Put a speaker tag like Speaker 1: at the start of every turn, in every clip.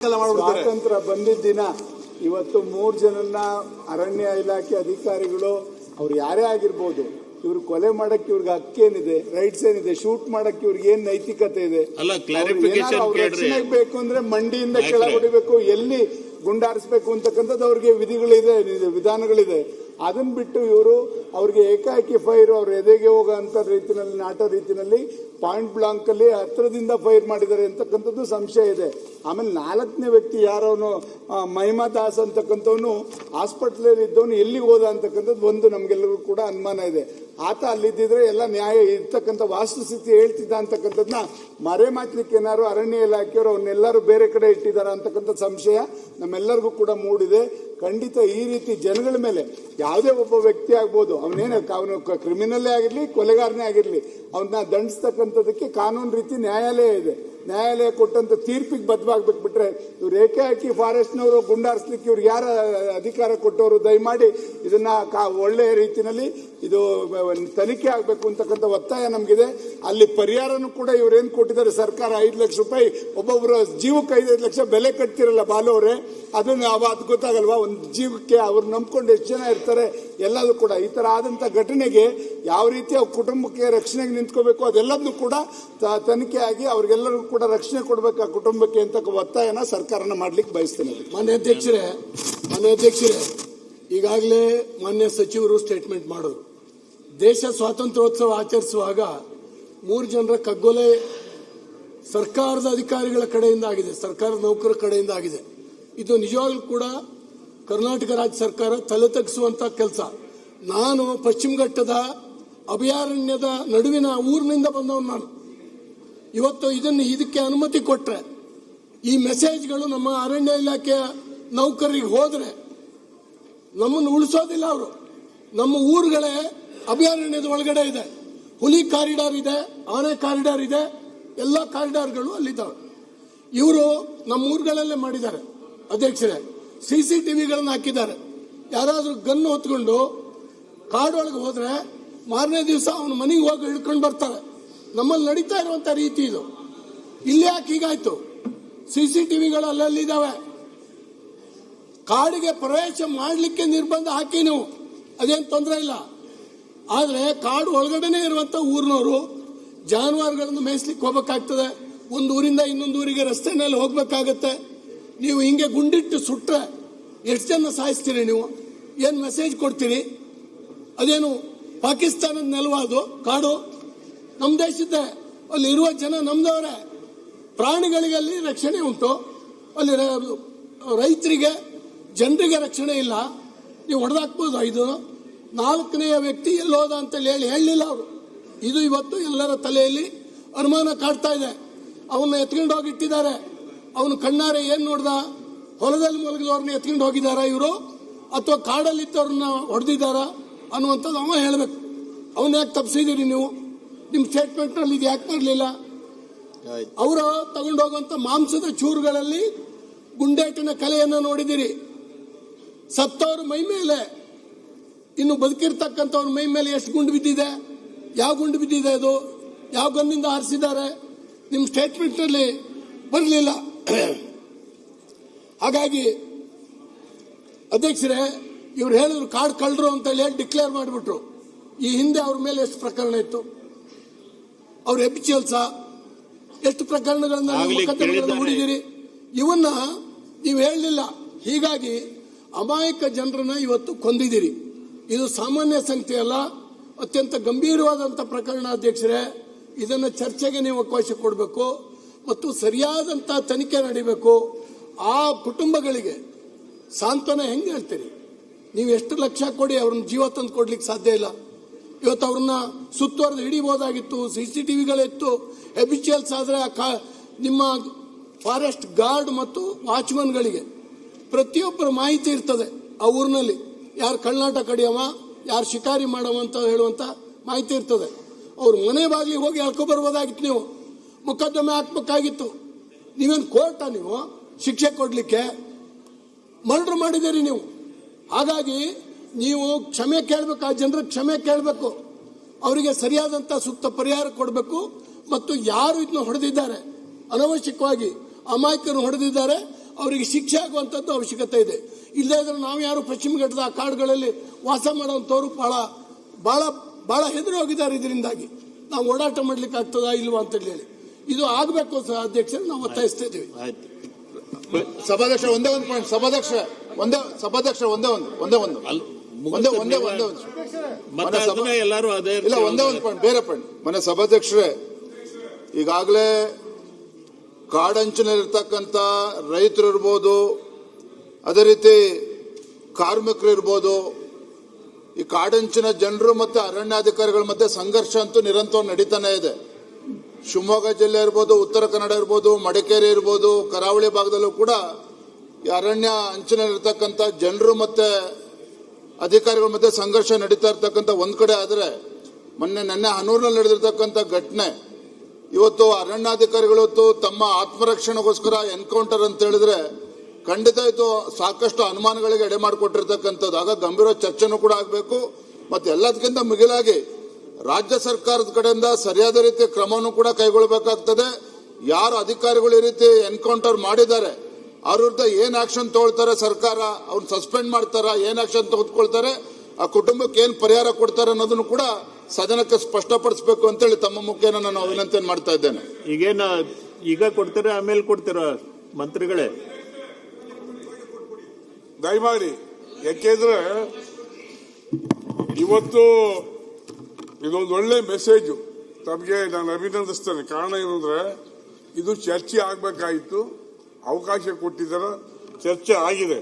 Speaker 1: ಸ್ವಾತಂತ್ರ್ಯ ಬಂದಿದ್ದ ದಿನ ಇವತ್ತು 3 ಜನನ್ನ ಅರಣ್ಯ ಇಲಾಖೆ ಅಧಿಕಾರಿಗಳು ಅವ್ರು ಯಾರೇ ಆಗಿರ್ಬೋದು ಇವ್ರು ಕೊಲೆ ಮಾಡಕ್ಕೆ ಇವ್ರಿಗೆ ಹಕ್ಕೇನಿದೆ, ರೈಟ್ಸ್ ಏನಿದೆ, ಶೂಟ್ ಮಾಡಕ್ಕೆ ಇವ್ರಿಗೆ ಏನ್ ನೈತಿಕತೆ ಇದೆ? ರಕ್ಷಣೆಗೆ ಬೇಕು ಅಂದ್ರೆ ಮಂಡಿಯಿಂದ ಕೆಳಗೊಡಿಬೇಕು, ಎಲ್ಲಿ ಗುಂಡಾರಿಸಬೇಕು ಅಂತಕ್ಕಂಥದ್ದು ಅವ್ರಿಗೆ ವಿಧಿಗಳಿದೆ, ವಿಧಾನಗಳಿದೆ. ಅದನ್ನ ಬಿಟ್ಟು ಇವರು ಅವ್ರಿಗೆ ಏಕಾಏಕಿ ಫೈರ್ ಅವ್ರ ಎದೆಗೆ ಹೋಗೋ ಅಂತ ರೀತಿಯಲ್ಲಿ ನಾಟ ರೀತಿಯಲ್ಲಿ ಪಾಯಿಂಟ್ ಬ್ಲಾಂಕ್ ಅಲ್ಲಿ ಹತ್ರದಿಂದ ಫೈರ್ ಮಾಡಿದ್ದಾರೆ ಅಂತಕ್ಕಂಥದ್ದು ಸಂಶಯ ಇದೆ. ಆಮೇಲೆ 4ನೇ ವ್ಯಕ್ತಿ ಯಾರವನು ಮಹಿಮಾ ದಾಸ್ ಅಂತಕ್ಕಂಥವನು ಹಾಸ್ಪಿಟಲ್ ಇದ್ದವನು ಎಲ್ಲಿಗೆ ಹೋದ ಅಂತಕ್ಕಂಥದ್ದು ಒಂದು ನಮ್ಗೆಲ್ಲರಿಗೂ ಕೂಡ ಅನುಮಾನ ಇದೆ. ಆತ ಅಲ್ಲಿದ್ದಿದ್ರೆ ಎಲ್ಲ ನ್ಯಾಯ ಇರ್ತಕ್ಕಂಥ ವಾಸ್ತುಸ್ಥಿತಿ ಹೇಳ್ತಿದ್ದ ಅಂತಕ್ಕಂಥದ್ದನ್ನ ಮರೆಮಾಚಲಿಕ್ಕೆ ಏನಾರು ಅರಣ್ಯ ಇಲಾಖೆಯವರು ಅವನ್ನೆಲ್ಲರೂ ಬೇರೆ ಕಡೆ ಇಟ್ಟಿದ್ದಾರ ಅಂತಕ್ಕಂಥ ಸಂಶಯ ನಮ್ಮೆಲ್ಲರಿಗೂ ಕೂಡ ಮೂಡಿದೆ. ಖಂಡಿತ ಈ ರೀತಿ ಜನಗಳ ಮೇಲೆ ಯಾವುದೇ ಒಬ್ಬ ವ್ಯಕ್ತಿ ಆಗ್ಬೋದು, ಅವನು ಕ್ರಿಮಿನಲ್ಲೇ ಆಗಿರ್ಲಿ, ಕೊಲೆಗಾರನೇ ಆಗಿರ್ಲಿ, ಅವನ್ನ ದಂಡಿಸ್ತಕ್ಕಂಥದಕ್ಕೆ ಕಾನೂನು ರೀತಿ ನ್ಯಾಯಾಲಯ ಇದೆ. ನ್ಯಾಯಾಲಯ ಕೊಟ್ಟಂತ ತೀರ್ಪಿಗೆ ಬದ್ಧವಾಗ್ಬೇಕು. ಬಿಟ್ರೆ ಇವ್ರು ಏಕಾಏಕಿ ಫಾರೆಸ್ಟ್ನವರು ಗುಂಡಾರಿಸ್ಲಿಕ್ಕೆ ಇವ್ರಿಗೆ ಯಾರ ಅಧಿಕಾರ ಕೊಟ್ಟವರು ದಯಮಾಡಿ ಇದನ್ನ ಒಳ್ಳೆಯ ರೀತಿಯಲ್ಲಿ ಇದು ತನಿಖೆ ಆಗಬೇಕು ಅಂತಕ್ಕಂಥ ಒತ್ತಾಯ ನಮಗಿದೆ. ಅಲ್ಲಿ ಪರಿಹಾರನೂ ಕೂಡ ಇವ್ರೇನು ಕೊಟ್ಟಿದ್ದಾರೆ ಸರ್ಕಾರ 5 ಲಕ್ಷ ರೂಪಾಯಿ ಒಬ್ಬೊಬ್ಬರ ಜೀವಕ್ಕೆ 5 ಲಕ್ಷ ಬೆಲೆ ಕಟ್ತಿರಲ್ಲ ಬಾಲವರೇ, ಅದನ್ನು ಅದು ಗೊತ್ತಾಗಲ್ವಾ? ಒಂದು ಜೀವಕ್ಕೆ ಅವ್ರು ನಂಬ್ಕೊಂಡು ಎಷ್ಟು ಜನ ಇರ್ತಾರೆ ಎಲ್ಲದೂ ಕೂಡ. ಈ ತರ ಆದಂತ ಘಟನೆಗೆ ಯಾವ ರೀತಿ ಅವ್ರ ಕುಟುಂಬಕ್ಕೆ ರಕ್ಷಣೆಗೆ ನಿಂತ್ಕೋಬೇಕು ಅದೆಲ್ಲದನ್ನು ಕೂಡ ತನಿಖೆ ಆಗಿ ಅವ್ರಿಗೆಲ್ಲರಿಗೂ ಕೂಡ ರಕ್ಷಣೆ ಕೊಡಬೇಕು ಆ ಕುಟುಂಬಕ್ಕೆ ಅಂತ ಒತ್ತಾಯನ ಸರ್ಕಾರನ ಮಾಡ್ಲಿಕ್ಕೆ ಬಯಸ್ತೇನೆ.
Speaker 2: ಮಾನ್ಯ ಅಧ್ಯಕ್ಷರೇ, ಈಗಾಗಲೇ ಮಾನ್ಯ ಸಚಿವರು ಸ್ಟೇಟ್ಮೆಂಟ್ ಮಾಡೋದು, ದೇಶ ಸ್ವಾತಂತ್ರ್ಯೋತ್ಸವ ಆಚರಿಸುವಾಗ 3 ಜನರ ಕಗ್ಗೊಲೆ ಸರ್ಕಾರದ ಅಧಿಕಾರಿಗಳ ಕಡೆಯಿಂದ ಆಗಿದೆ, ಸರ್ಕಾರದ ನೌಕರರ ಕಡೆಯಿಂದ ಆಗಿದೆ. ಇದು ನಿಜವಾಗ್ಲೂ ಕೂಡ ಕರ್ನಾಟಕ ರಾಜ್ಯ ಸರ್ಕಾರ ತಲೆ ತಗ್ಗಿಸುವಂತ ಕೆಲಸ. ನಾನು ಪಶ್ಚಿಮ ಘಟ್ಟದ ಅಭಯಾರಣ್ಯದ ನಡುವಿನ ಊರಿನಿಂದ ಬಂದವನು. ನಾನು ಇವತ್ತು ಇದಕ್ಕೆ ಅನುಮತಿ ಕೊಟ್ರೆ ಈ ಮೆಸೇಜ್ಗಳು ನಮ್ಮ ಅರಣ್ಯ ಇಲಾಖೆಯ ನೌಕರರಿಗೆ ಹೋದ್ರೆ ನಮ್ಮನ್ನು ಉಳಿಸೋದಿಲ್ಲ. ಅವರು ನಮ್ಮ ಊರುಗಳೇ ಅಭಯಾರಣ್ಯದ ಒಳಗಡೆ ಇದೆ, ಹುಲಿ ಕಾರಿಡಾರ್ ಇದೆ, ಆನೆ ಕಾರಿಡಾರ್ ಇದೆ, ಎಲ್ಲ ಕಾರಿಡಾರ್ಗಳು ಅಲ್ಲಿದ್ದಾವೆ. ಇವರು ನಮ್ಮ ಊರುಗಳಲ್ಲೇ ಮಾಡಿದ್ದಾರೆ ಅಧ್ಯಕ್ಷರೇ. CCTVಗಳನ್ನು ಹಾಕಿದ್ದಾರೆ. ಯಾರಾದ್ರೂ ಗನ್ ಹೊತ್ಕೊಂಡು ಕಾಡೊಳಗೆ ಹೋದ್ರೆ ಮಾರನೇ ದಿವಸ ಅವನ ಮನೆಗೆ ಹೋಗಿ ಹಿಡ್ಕೊಂಡು ಬರ್ತಾರೆ. ನಮ್ಮಲ್ಲಿ ನಡೀತಾ ಇರುವಂತ ರೀತಿ ಇದು. ಇಲ್ಲಿ ಯಾಕೆ ಹೀಗಾಯ್ತು? CCTVಗಳು ಅಲ್ಲಲ್ಲಿದ್ದಾವೆ. ಕಾಡಿಗೆ ಪ್ರವೇಶ ಮಾಡಲಿಕ್ಕೆ ನಿರ್ಬಂಧ ಹಾಕಿ ನೀವು, ಅದೇನು ತೊಂದರೆ ಇಲ್ಲ. ಆದ್ರೆ ಕಾಡು ಒಳಗಡೆನೆ ಇರುವಂತ ಊರಿನವರು ಜಾನುವಾರುಗಳನ್ನು ಮೇಯಿಸ್ಲಿಕ್ಕೆ ಹೋಗ್ಬೇಕಾಗ್ತದೆ. ಒಂದು ಊರಿಂದ ಇನ್ನೊಂದು ಊರಿಗೆ ರಸ್ತೆನಲ್ಲಿ ಹೋಗ್ಬೇಕಾಗತ್ತೆ. ನೀವು ಹಿಂಗೆ ಗುಂಡಿಟ್ಟು ಸುಟ್ರೆ ಎಷ್ಟು ಜನ ಸಾಯಿಸ್ತೀರಿ? ನೀವು ಏನ್ ಮೆಸೇಜ್ ಕೊಡ್ತೀರಿ? ಅದೇನು ಪಾಕಿಸ್ತಾನದ ನೆಲವಾದು ಕಾಡು? ನಮ್ಮ ದೇಶದ್ದೇ, ಅಲ್ಲಿ ಇರುವ ಜನ ನಮ್ದವರೇ. ಪ್ರಾಣಿಗಳಿಗೆ ಅಲ್ಲಿ ರಕ್ಷಣೆ ಉಂಟು, ಅಲ್ಲಿ ರೈತರಿಗೆ ಜನರಿಗೆ ರಕ್ಷಣೆ ಇಲ್ಲ. ನೀವು ಹೊಡೆದಾಕ್ಬೋದು. ಇದು 4ನೇ ವ್ಯಕ್ತಿ ಎಲ್ಲೋದ ಅಂತ ಹೇಳಲಿಲ್ಲ ಅವರು. ಇದು ಇವತ್ತು ಎಲ್ಲರ ತಲೆಯಲ್ಲಿ ಅನುಮಾನ ಕಾಡ್ತಾ ಇದೆ. ಅವನ್ನ ಎತ್ಕೊಂಡು ಹೋಗಿಟ್ಟಿದ್ದಾರೆ. ಅವನು ಕಣ್ಣಾರೆ ಏನ್ ನೋಡ್ದ? ಹೊಲದಲ್ಲಿ ಮಲಗಿದವ್ರನ್ನ ಎತ್ಕೊಂಡು ಹೋಗಿದಾರ ಇವರು, ಅಥವಾ ಕಾಡಲ್ಲಿದ್ದವ್ರನ್ನ ಹೊಡೆದಿದ್ದಾರ ಅನ್ನುವಂಥದ್ದು ಅವ ಹೇಳಬೇಕು. ಅವನ್ನ ಯಾಕೆ ತಪ್ಪಿಸಿದಿರಿ ನೀವು? ನಿಮ್ ಸ್ಟೇಟ್ಮೆಂಟ್ ನಲ್ಲಿ ಇದು ಯಾಕೆ ಮಾಡಲಿಲ್ಲ? ಅವರು ತಗೊಂಡೋಗುವಂತ ಮಾಂಸದ ಚೂರುಗಳಲ್ಲಿ ಗುಂಡೇಟಿನ ಕಲೆಯನ್ನು ನೋಡಿದಿರಿ. ಸತ್ತವ್ರ ಮೈ ಮೇಲೆ, ಇನ್ನು ಬದುಕಿರ್ತಕ್ಕಂಥವ್ರ ಮೈ ಮೇಲೆ ಎಷ್ಟು ಗುಂಡು ಬಿದ್ದಿದೆ? ಯಾವ ಗುಂಡು ಬಿದ್ದಿದೆ? ಅದು ಯಾವ ಗನ್ನಿಂದ ಹಾರಿಸಿದ್ದಾರೆ? ನಿಮ್ ಸ್ಟೇಟ್ಮೆಂಟ್ ನಲ್ಲಿ ಬರಲಿಲ್ಲ. ಹಾಗಾಗಿ ಅಧ್ಯಕ್ಷರೇ, ಇವ್ರು ಹೇಳಿದ್ರು ಕಾಡು ಕಳ್ಳರು ಅಂತ ಹೇಳಿ ಡಿಕ್ಲೇರ್ ಮಾಡಿಬಿಟ್ರು. ಈ ಹಿಂದೆ ಅವ್ರ ಮೇಲೆ ಎಷ್ಟು ಪ್ರಕರಣ ಇತ್ತು? ಅವ್ರ ಎಬಿಚಿಯಲ್ಸ ಎಷ್ಟು ಪ್ರಕರಣಗಳನ್ನ ಹೂಡಿದಿರಿ? ಇವನ್ನ ನೀವು ಹೇಳಲಿಲ್ಲ. ಹೀಗಾಗಿ ಅಮಾಯಕ ಜನರನ್ನ ಇವತ್ತು ಕೊಂದಿದ್ದೀರಿ. ಇದು ಸಾಮಾನ್ಯ ಸಂಖ್ಯೆ ಅಲ್ಲ, ಅತ್ಯಂತ ಗಂಭೀರವಾದಂತಹ ಪ್ರಕರಣ ಅಧ್ಯಕ್ಷರೇ. ಇದನ್ನ ಚರ್ಚೆಗೆ ನೀವು ಅವಕಾಶ ಕೊಡಬೇಕು ಮತ್ತು ಸರಿಯಾದಂತಹ ತನಿಖೆ ನಡೀಬೇಕು. ಆ ಕುಟುಂಬಗಳಿಗೆ ಸಾಂತ್ವನ ಹೆಂಗೆ ಹೇಳ್ತೀರಿ? ನೀವು ಎಷ್ಟು ಲಕ್ಷ ಕೊಡಿ ಅವ್ರನ್ನ ಜೀವ ತಂದು ಕೊಡ್ಲಿಕ್ಕೆ ಸಾಧ್ಯ ಇಲ್ಲ. ಇವತ್ತು ಅವ್ರನ್ನ ಸುತ್ತುವರೆದು ಹಿಡಿಬಹುದಾಗಿತ್ತು, CCTVಗಳಿತ್ತು. ಎಬಿಚಿಯಲ್ಸ್ ಆದ್ರೆ ನಿಮ್ಮ ಫಾರೆಸ್ಟ್ ಗಾರ್ಡ್ ಮತ್ತು ವಾಚ್ಮನ್ಗಳಿಗೆ ಪ್ರತಿಯೊಬ್ಬರ ಮಾಹಿತಿ ಇರ್ತದೆ. ಆ ಊರಿನಲ್ಲಿ ಯಾರು ಕಳ್ಳಾಟ ಕಡಿಯವ, ಯಾರು ಶಿಕಾರಿ ಮಾಡವ ಅಂತ ಹೇಳುವಂತ ಮಾಹಿತಿ ಇರ್ತದೆ. ಅವ್ರ ಮನೆ ಬಾಗಿಲಿಗೆ ಹೋಗಿ ಹೇಳ್ಕೊಬರ್ಬೋದಾಗಿತ್ತು. ನೀವು ಮೊಕದ್ದಮೆ ಹಾಕ್ಬೇಕಾಗಿತ್ತು. ನೀವೇನು ಕೋರ್ಟ? ನೀವು ಶಿಕ್ಷೆ ಕೊಡ್ಲಿಕ್ಕೆ ಮರ್ಡರ್ ಮಾಡಿದ್ದೀರಿ ನೀವು. ಹಾಗಾಗಿ ನೀವು ಕ್ಷಮೆ ಕೇಳಬೇಕು, ಆ ಜನರ ಕ್ಷಮೆ ಕೇಳಬೇಕು, ಅವರಿಗೆ ಸರಿಯಾದಂತ ಸೂಕ್ತ ಪರಿಹಾರ ಕೊಡಬೇಕು. ಮತ್ತು ಯಾರು ಇದನ್ನ ಹೊಡೆದಿದ್ದಾರೆ, ಅನವಶ್ಯಕವಾಗಿ ಅಮಾಯಕರು ಹೊಡೆದಿದ್ದಾರೆ, ಅವರಿಗೆ ಶಿಕ್ಷೆ ಆಗುವಂಥದ್ದು ಅವಶ್ಯಕತೆ ಇದೆ. ಇಲ್ಲದೇ ಇದ್ರೆ ನಾವು ಯಾರು ಪಶ್ಚಿಮ ಘಟ್ಟದ ಆ ಕಾಡುಗಳಲ್ಲಿ ವಾಸ ಮಾಡುವಂಥವ್ರು ಬಹಳ ಬಹಳ ಬಹಳ ಹೆದರಿ ಹೋಗಿದ್ದಾರೆ. ಇದರಿಂದಾಗಿ ನಾವು ಓಡಾಟ ಮಾಡ್ಲಿಕ್ಕೆ ಆಗ್ತದಾ ಇಲ್ವಾ ಅಂತ ಹೇಳಿ ಇದು ಆಗಬೇಕು ಅಧ್ಯಕ್ಷರು ನಾವು ಒತ್ತಾಯಿಸ್ತಾ ಇದ್ದೀವಿ.
Speaker 3: ಸಭಾಧ್ಯಕ್ಷ ಒಂದೇ ಒಂದು ಪಾಯಿಂಟ್. ಸಭಾಧ್ಯಕ್ಷ ಒಂದೇ ಒಂದು ಪಾಯಿಂಟ್ ಬೇರೆ ಪಾಯಿಂಟ್. ಮನೆ ಸಭಾಧ್ಯಕ್ಷರೇ, ಈಗಾಗಲೇ ಕಾಡಂಚಿನಲ್ಲಿರ್ತಕ್ಕಂಥ ರೈತರು ಇರ್ಬೋದು, ಅದೇ ರೀತಿ ಕಾರ್ಮಿಕರು ಇರ್ಬೋದು, ಈ ಕಾಡಂಚಿನ ಜನರು ಮತ್ತೆ ಅರಣ್ಯಾಧಿಕಾರಿಗಳ ಮಧ್ಯೆ ಸಂಘರ್ಷ ಅಂತೂ ನಿರಂತರವಾಗಿ ನಡೀತಾನೆ ಇದೆ. ಶಿವಮೊಗ್ಗ ಜಿಲ್ಲೆ ಇರ್ಬೋದು, ಉತ್ತರ ಕನ್ನಡ ಇರ್ಬೋದು, ಮಡಿಕೇರಿ ಇರ್ಬೋದು, ಕರಾವಳಿ ಭಾಗದಲ್ಲೂ ಕೂಡ ಈ ಅರಣ್ಯ ಅಂಚಿನಲ್ಲಿರ್ತಕ್ಕಂಥ ಜನರು ಮತ್ತೆ ಅಧಿಕಾರಿಗಳ ಮಧ್ಯೆ ಸಂಘರ್ಷ ನಡೀತಾ ಇರ್ತಕ್ಕಂಥ ಒಂದ್ ಕಡೆ ಆದರೆ, ನೆನ್ನೆ ಹನೂರಿನಲ್ಲಿ ನಡೆದಿರ್ತಕ್ಕಂಥ ಘಟನೆ, ಇವತ್ತು ಅರಣ್ಯಾಧಿಕಾರಿಗಳು ತಮ್ಮ ಆತ್ಮರಕ್ಷಣೆಗೋಸ್ಕರ ಎನ್ಕೌಂಟರ್ ಅಂತ ಹೇಳಿದ್ರೆ ಖಂಡಿತ ಇದು ಸಾಕಷ್ಟು ಅನುಮಾನಗಳಿಗೆ ಎಡೆ ಮಾಡಿಕೊಟ್ಟಿರ್ತಕ್ಕಂಥದ್ದು. ಆಗ ಗಂಭೀರ ಚರ್ಚೆನೂ ಕೂಡ ಆಗಬೇಕು. ಮತ್ತೆ ಎಲ್ಲದಕ್ಕಿಂತ ಮಿಗಿಲಾಗಿ ರಾಜ್ಯ ಸರ್ಕಾರದ ಕಡೆಯಿಂದ ಸರಿಯಾದ ರೀತಿಯ ಕ್ರಮವನ್ನು ಕೂಡ ಕೈಗೊಳ್ಳಬೇಕಾಗ್ತದೆ. ಯಾರು ಅಧಿಕಾರಿಗಳು ಈ ರೀತಿ ಎನ್ಕೌಂಟರ್ ಮಾಡಿದ್ದಾರೆ ಅವ್ರ ವಿರುದ್ಧ ಏನ್ ಆಕ್ಷನ್ ತಗೊಳ್ತಾರೆ ಸರ್ಕಾರ, ಅವ್ರನ್ನ ಸಸ್ಪೆಂಡ್ ಮಾಡ್ತಾರ, ಏನ್ ಆಕ್ಷನ್ ತೆಗೆದುಕೊಳ್ತಾರೆ, ಆ ಕುಟುಂಬಕ್ಕೆ ಏನ್ ಪರಿಹಾರ ಕೊಡ್ತಾರೆ ಅನ್ನೋದನ್ನು ಕೂಡ ಸದನಕ್ಕೆ ಸ್ಪಷ್ಟಪಡಿಸಬೇಕು ಅಂತೇಳಿ ತಮ್ಮ ಮುಖೇನ ನಾನು ವಿನಂತಿಯನ್ನು ಮಾಡ್ತಾ ಇದ್ದೇನೆ.
Speaker 4: ಈಗ ಕೊಡ್ತೀರಾ ಆಮೇಲೆ ಕೊಡ್ತೀರಾ ಮಂತ್ರಿಗಳೇ?
Speaker 5: ದಯಮಾಡಿ, ಯಾಕೆಂದ್ರೆ ಇವತ್ತು ಇದೊಂದು ಒಳ್ಳೆ ಮೆಸೇಜು ತಮಗೆ ನಾನು ಅಭಿನಂದಿಸ್ತೇನೆ. ಕಾರಣ ಏನಂದ್ರೆ ಇದು ಚರ್ಚೆ ಆಗ್ಬೇಕಾಗಿತ್ತು, ಅವಕಾಶ ಕೊಟ್ಟಿದ್ದಾರ, ಚರ್ಚೆ ಆಗಿದೆ.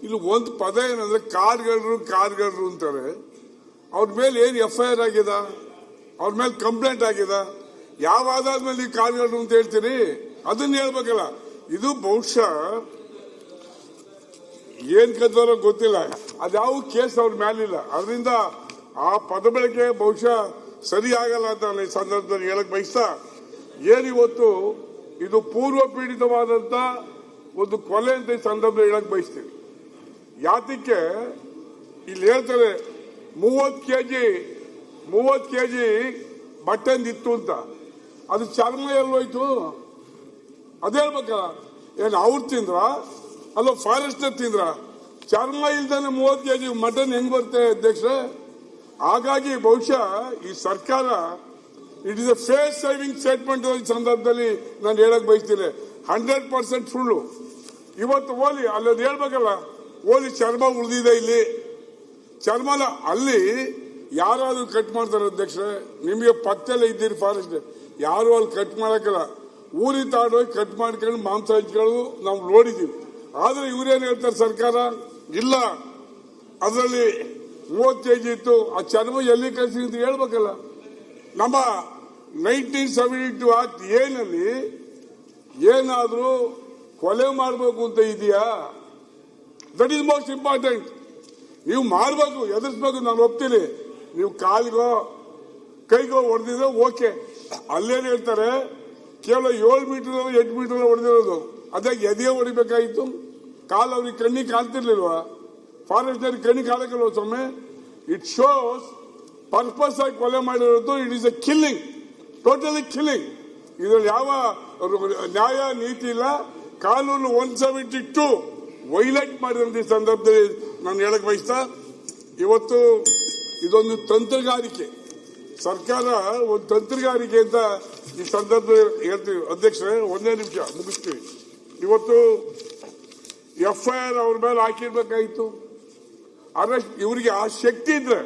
Speaker 5: ಇಲ್ಲಿ ಒಂದು ಪದ ಏನಂದ್ರೆ ಕಾರ್ಗಳ್ರು ಅಂತಾರೆ. ಅವ್ರ ಮೇಲೆ ಏನು FIR ಆಗಿದೆ, ಅವ್ರ ಮೇಲೆ ಕಂಪ್ಲೇಂಟ್ ಆಗಿದೆ, ಯಾವ ಆಧಾರದ ಮೇಲೆ ನೀವು ಕಾರ್ಗಳ್ರು ಅಂತ ಹೇಳ್ತೀರಿ? ಅದನ್ನ ಹೇಳ್ಬೇಕಲ್ಲ. ಇದು ಬಹುಶಃ ಏನ್ ಕದ್ದಾರೋ ಗೊತ್ತಿಲ್ಲ, ಅದ್ಯಾವ ಕೇಸ್ ಅವ್ರ ಮೇಲಿಲ್ಲ. ಅದರಿಂದ ಆ ಪದ ಬಳಕೆ ಬಹುಶಃ ಸರಿ ಆಗಲ್ಲ ಅಂತ ನಾನು ಈ ಸಂದರ್ಭದಲ್ಲಿ ಹೇಳಕ್ ಬಯಸ್ತಾ, ಏನಿವತ್ತು ಇದು ಪೂರ್ವ ಪೀಡಿತವಾದಂತ ಒಂದು ಕೊಲೆ ಅಂತ ಈ ಸಂದರ್ಭದಲ್ಲಿ ಹೇಳಕ್ ಬಯಸ್ತೀವಿ. ಯಾತಕ್ಕೆ ಇಲ್ಲಿ ಹೇಳ್ತಾರೆ 30 ಕೆಜಿ ಬಟ್ಟೆಂದಿತ್ತು ಅಂತ, ಅದು ಚರ್ಮ ಎಲ್ಲೋಯ್ತು ಅದೇ ಹೇಳ್ಬೇಕಲ್ಲ. ಏನು ಅವ್ರು ತಿಂದ್ರ ಅಲ್ಲ ಫಾರೆಸ್ಟರ್ ತಿಂದ್ರ? ಚರ್ಮ ಇಲ್ದಾನೆ 30 ಕೆಜಿ ಮಟನ್ ಹೆಂಗ್ ಬರುತ್ತೆ ಅಧ್ಯಕ್ಷರೇ? ಹಾಗಾಗಿ ಬಹುಶಃ ಈ ಸರ್ಕಾರ it is a face saving statement ಈ ಸಂದರ್ಭದಲ್ಲಿ ನಾನು ಹೇಳಕ್ ಬಯಸ್ತೀನಿ. 100% ಸುಳ್ಳು. ಇವತ್ತು ಓಲಿ ಅಲ್ಲದು ಹೇಳ್ಬೇಕಲ್ಲ, ಓಲಿ ಚರ್ಮ ಉಳಿದಿದೆ, ಇಲ್ಲಿ ಚರ್ಮನ ಅಲ್ಲಿ ಯಾರಾದ್ರೂ ಕಟ್ ಮಾಡ್ತಾರೆ ಅಧ್ಯಕ್ಷರೇ? ನಿಮಗೆ ಪಕ್ಕದಲ್ಲೇ ಇದ್ದೀರಿ ಫಾರೆಸ್ಟ್, ಯಾರು ಅಲ್ಲಿ ಕಟ್ ಮಾಡಕ್ಕಲ್ಲ. ಊರಿ ತಾಡೋಗಿ ಕಟ್ ಮಾಡ್ಕೊಂಡು ಮಾಂಸ ಹಂಚ್ಕೊಳ್ಳೋದು ನಾವು ನೋಡಿದೀವಿ. ಆದ್ರೆ ಇವ್ರೇನ್ ಹೇಳ್ತಾರೆ ಸರ್ಕಾರ, ಇಲ್ಲ ಅದರಲ್ಲಿ 30 ಕೆಜಿ ಇತ್ತು, ಆ ಚರ್ಮ ಎಲ್ಲಿ ಕಳಿಸಿ ಅಂತ ಹೇಳ್ಬೇಕಲ್ಲ. ನಮ್ಮ 1972 ಆಕ್ಟ್ ಏನಲ್ಲಿ ಏನಾದ್ರೂ ಕೊಲೆ ಮಾಡಬೇಕು ಅಂತ ಇದೆಯಾ? That is most important. ನೀವು ಮಾಡಬೇಕು, ಎದುರಿಸಬೇಕು, ನಾನು ಒಪ್ತೀನಿ. ನೀವು ಕಾಲಿಗೋ ಕೈಗೋ ಹೊಡೆದಿದ್ರೆ ಓಕೆ. ಅಲ್ಲೇನು ಹೇಳ್ತಾರೆ, ಕೇವಲ 7 ಮೀಟರ್ 8 ಮೀಟರ್ ಹೊಡೆದಿರೋದು, ಅದಾಗ ಎದೆಯೇ ಹೊಡಿಬೇಕಾಗಿತ್ತು. ಕಾಲು ಅವ್ರಿಗೆ ಕಣ್ಣಿಗೆ ಕಾಣ್ತಿರ್ಲಿಲ್ವಾ? ಫಾರೆಸ್ಟ್ನವ್ರಿಗೆ ಕಣ್ಣಿಗೆ ಕಾಲಕ್ಕಲ್ವ ಸ್ವಾಮಿ? ಇಟ್ ಶೋಸ್ ಪರ್ಪಸ್ ಆಗಿ ಕೊಲೆ ಮಾಡಿರೋದು. It is A killing, totally killing. ಇದ್ರಲ್ಲಿ ಯಾವ ನ್ಯಾಯ ನೀತಿ ಇಲ್ಲ. ಕಾನೂನು 172 ವೈಲೇಟ್ ಮಾಡಿದಂತ ಈ ಸಂದರ್ಭದಲ್ಲಿ ನಾನು ಹೇಳಕ್ ಬಯಸ್ತಾ, ಇವತ್ತು ಇದೊಂದು ತಂತ್ರಗಾರಿಕೆ, ಸರ್ಕಾರ ಒಂದು ತಂತ್ರಗಾರಿಕೆ ಅಂತ ಈ ಸಂದರ್ಭದಲ್ಲಿ ಹೇಳ್ತೀವಿ. ಅಧ್ಯಕ್ಷರೇ, ಒಂದೇ ನಿಮಿಷ ಮುಗಿಸ್ತೀವಿ. ಇವತ್ತು FIR ಅವ್ರ ಮೇಲೆ ಹಾಕಿರ್ಬೇಕಾಗಿತ್ತು, ಅರೆಸ್ಟ್. ಇವರಿಗೆ ಆ ಶಕ್ತಿ ಇದ್ರೆ,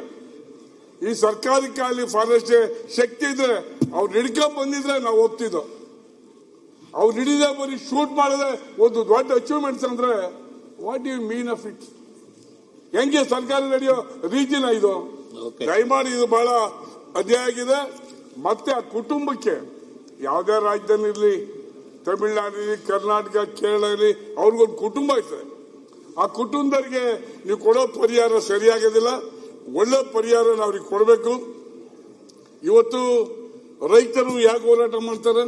Speaker 5: ಈ ಸರ್ಕಾರಕ್ಕೆ ಅಲ್ಲಿ ಫಾರೆಸ್ಟ್ ಶಕ್ತಿ ಇದ್ರೆ ಅವ್ರು ಹಿಡ್ಕೊಂಡ್ ಬಂದಿದ್ರೆ ನಾವು ಒಪ್ತಿದ್ದೋ. ಅವ್ರು ಹಿಡಿದೇ ಬರೀ ಶೂಟ್ ಮಾಡದೆ ಒಂದು ದೊಡ್ಡ ಅಚೀವ್ಮೆಂಟ್ಸ್ ಅಂದ್ರೆ what you mean of it? ಹೆಂಗೆ ಸರ್ಕಾರ ನಡೆಯೋ ರೀತಿನ ಇದು? ದಯಮಾಡಿ ಇದು ಬಹಳ ಅಧ್ಯಾಯ ಆಗಿದೆ. ಮತ್ತೆ ಆ ಕುಟುಂಬಕ್ಕೆ ಯಾವುದೇ ರಾಜ್ಯದಲ್ಲಿ ಇರಲಿ, ತಮಿಳುನಾಡು ಇರಲಿ, ಕರ್ನಾಟಕ, ಕೇರಳ ಇರಲಿ, ಅವ್ರಿಗೊಂದು ಕುಟುಂಬ ಇರ್ತದೆ. ಆ ಕುಟುಂಬದವರಿಗೆ ನೀವು ಕೊಡೋ ಪರಿಹಾರ ಸರಿಯಾಗೋದಿಲ್ಲ. ಒಳ್ಳೆ ಪರಿಹಾರ ಅವ್ರಿಗೆ ಕೊಡಬೇಕು. ಇವತ್ತು ರೈತರು ಯಾಕೆ ಹೋರಾಟ ಮಾಡ್ತಾರೆ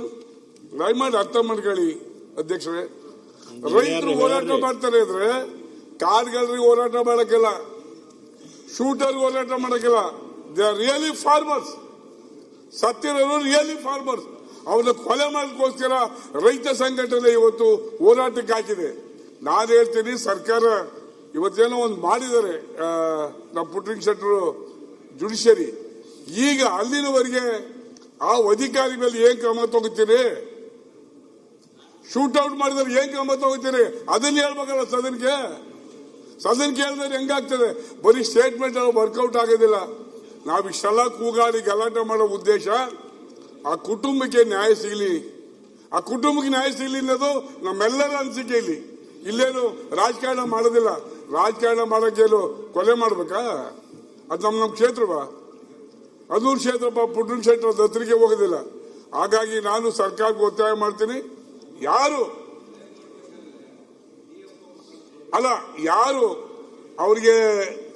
Speaker 5: ದಯಮಾಡಿ ಅರ್ಥ ಮಾಡ್ಕೊಳ್ಳಿ ಅಧ್ಯಕ್ಷರೇ. ರೈತರು ಹೋರಾಟ ಮಾಡ್ತಾರೆ ಅಂದ್ರೆ ಕಾರ್ಗಳ್ರಿಗೆ ಹೋರಾಟ ಮಾಡಕ್ಕಿಲ್ಲ, ಶೂಟರ್ ಹೋರಾಟ ಮಾಡಕ್ಕಿಲ್ಲ. They are really farmers. ಸತ್ತಿರೋರು ರಿಯಲಿ ಫಾರ್ಮರ್ಸ್. ಅವ್ರನ್ನ ಕೊಲೆ ಮಾಡೋದಕ್ಕೋಸ್ಕರ ರೈತ ಸಂಘಟನೆ ಇವತ್ತು ಹೋರಾಟಕ್ಕೆ ಹಾಕಿದೆ. ನಾನು ಹೇಳ್ತೀನಿ, ಸರ್ಕಾರ ಇವತ್ತೇನೋ ಒಂದು ಮಾಡಿದ್ದಾರೆ ನಮ್ಮ ಪುಟ್ರಿಂಗ್ ಶೆಟ್ಟರು ಜುಡಿಷಿಯರಿ. ಈಗ ಅಲ್ಲಿನವರೆಗೆ ಆ ಅಧಿಕಾರಿ ಮೇಲೆ ಏನ್ ಕ್ರಮ ತಗೋತೀರಿ? ಶೂಟ್ ಔಟ್ ಮಾಡಿದ್ರೆ ಏನ್ ಕ್ರಮ ತಗೋತೀರಿ? ಅದನ್ನ ಹೇಳ್ಬೇಕಲ್ಲ ಸದನ್ಗೆ. ಸದನ್ಗೆ ಹೇಳಿದ್ರೆ ಹೆಂಗಾಗ್ತದೆ? ಬರೀ ಸ್ಟೇಟ್ಮೆಂಟ್ ವರ್ಕೌಟ್ ಆಗೋದಿಲ್ಲ. ನಾವು ಇಷ್ಟೆಲ್ಲ ಕೂಗಾಡಿ ಗಲಾಟೆ ಮಾಡೋ ಉದ್ದೇಶ ಆ ಕುಟುಂಬಕ್ಕೆ ನ್ಯಾಯ ಸಿಗಲಿ. ಆ ಕುಟುಂಬಕ್ಕೆ ನ್ಯಾಯ ಸಿಗಲಿ ಅನ್ನೋದು ನಮ್ಮೆಲ್ಲರ ಅನಿಸಿಕೆ. ಇಲ್ಲೇನು ರಾಜಕಾರಣ ಮಾಡೋದಿಲ್ಲ. ರಾಜಕಾರಣ ಮಾಡೋಕ್ಕೇನು ಕೊಲೆ ಮಾಡ್ಬೇಕಾ? ಅದು ನಮ್ಮ ಕ್ಷೇತ್ರವಾ? ಅದೂರು ಕ್ಷೇತ್ರಪ್ಪ. ಪುಟ್ರಿಂಗ್ ಶೆಟ್ಟರ್ ದತ್ತರಿಗೆ ಹೋಗೋದಿಲ್ಲ. ಹಾಗಾಗಿ ನಾನು ಸರ್ಕಾರಕ್ಕೆ ಒತ್ತಾಯ ಮಾಡ್ತೀನಿ, ಯಾರು ಅವ್ರಿಗೆ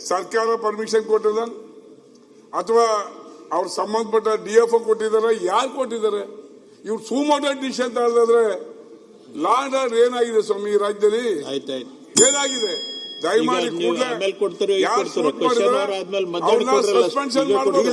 Speaker 5: ಸರ್ಕಾರ ಪರ್ಮಿಷನ್ ಕೊಟ್ಟಿಲ್ಲ ಅಥವಾ ಅವ್ರ ಸಂಬಂಧಪಟ್ಟ DFO ಕೊಟ್ಟಿದ್ದಾರೆ, ಯಾರು ಕೊಟ್ಟಿದ್ದಾರೆ? ಇವ್ರು ಸುಮೋಟೋ ಡಿಸಿಷನ್ ತಗೊಳ್ಳೋದಾದ್ರೆ ಲಾ ಅಂಡ್ ಆರ್ಡರ್ ಏನಾಗಿದೆ ಸ್ವಾಮಿ ಈ ರಾಜ್ಯದಲ್ಲಿ? ಏನಾಗಿದೆ? ದಯಮಾಡಿ ಕೂಡಲೇ
Speaker 4: ಕೊಡ್ತಾರೆ.
Speaker 5: ಸಸ್ಪೆನ್ಷನ್ ಮಾಡಬೇಕು.